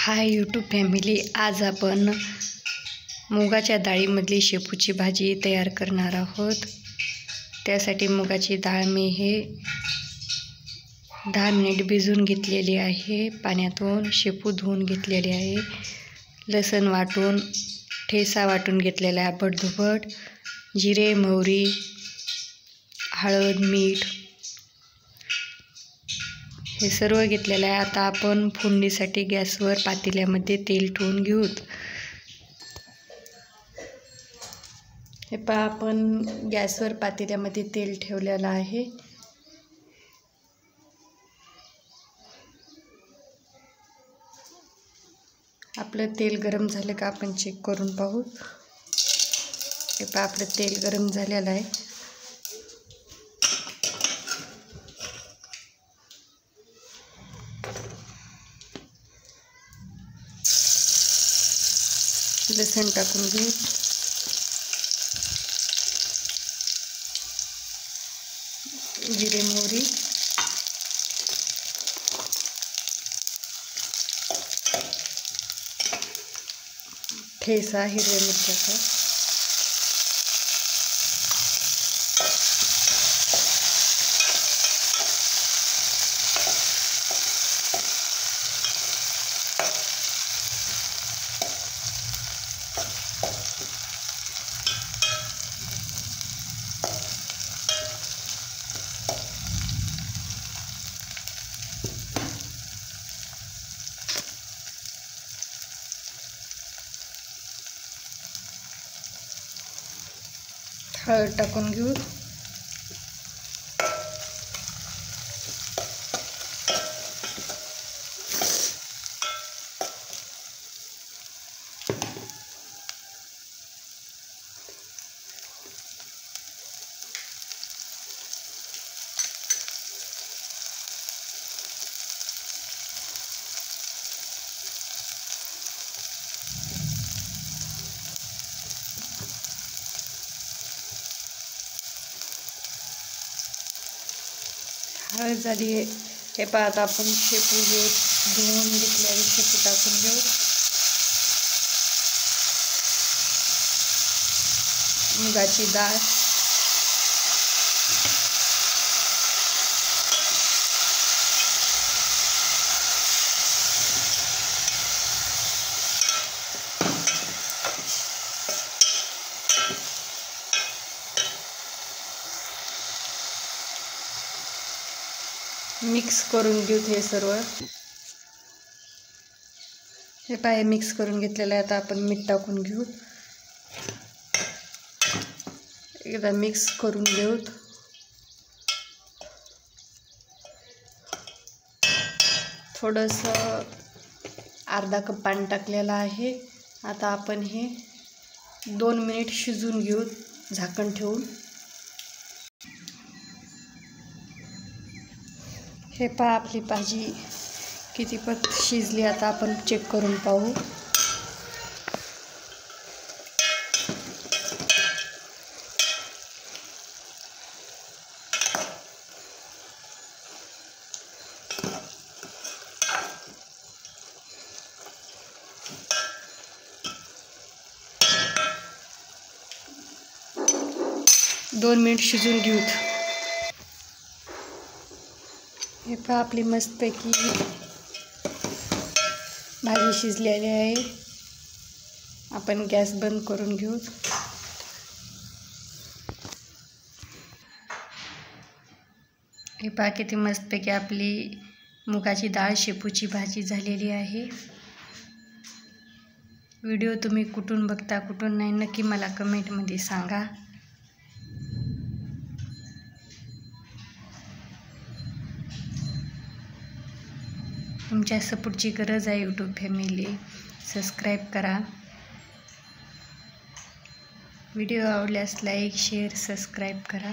Hi YouTube family, आज आपण मुगाच्या डाळीमधली शेपूची भाजी तयार करणार आहोत। त्यासाठी मुगाची डाळ मी 10 मिनिट भिजवून घेतलेली आहे। पाण्यातून शेपू धुवून घेतलेली आहे। लसूण वाटून ठेचा वाटून घेतलेला आहे बडधुबड, जिरे मोहरी हळद मीठ हे सर्व घेतलेलं आहे। आता आपण फोडणीसाठी गॅसवर पातेल्यामध्ये तेल ठेवून घेऊ। हे पहा, आपण गॅसवर पातेल्यामध्ये तेल ठेवलेलं आहे। आपलं तेल गरम झालं का आपण चेक करून पाहू। हे पहा, आपलं तेल गरम झालेलं आहे। लसूण टाकून घेऊ। जिरे मोहरी ठेचा हिरव्या मिरच्याचा हळद टाकून घेऊ। हळद झाली आहे। हे पहा, आता आपण शेपू घेऊ, धुवून घेतलेली शेपू टाकून घेऊ। मुगाची डाळ मिक्स करून घेऊ। हे सर्व हे पाय मिक्स करून घेतलेलं आहे। आता आपण मीठ टाकून घेऊ, एकदा मिक्स करून घेऊ। थोडंसं अर्धा कप पाणी टाकलेलं आहे। आता आपण हे 2 मिनिट शिजवून घेऊ झाकण ठेवून। हे पहा, आपली भाजी कितीपत शिजली। आता आपण चेक करून पाहू। दोन मिनिट शिजून घेऊ। हे पहा, आपली मस्तपैकी भाजी शिजलेली आहे। आपण गॅस बंद करून घेऊ। हे पहा, किती मस्तपैकी आपली मुगाची डाळ शेपूची भाजी झालेली आहे। व्हिडिओ तुम्ही कुठून बघता कुठून नाही नक्की मला कमेंटमध्ये सांगा। तुमच्या सपोर्टची गरज आहे यूट्यूब फॅमिली। सबस्क्राईब करा। व्हिडिओ आवडल्यास लाईक शेअर सबस्क्राईब करा।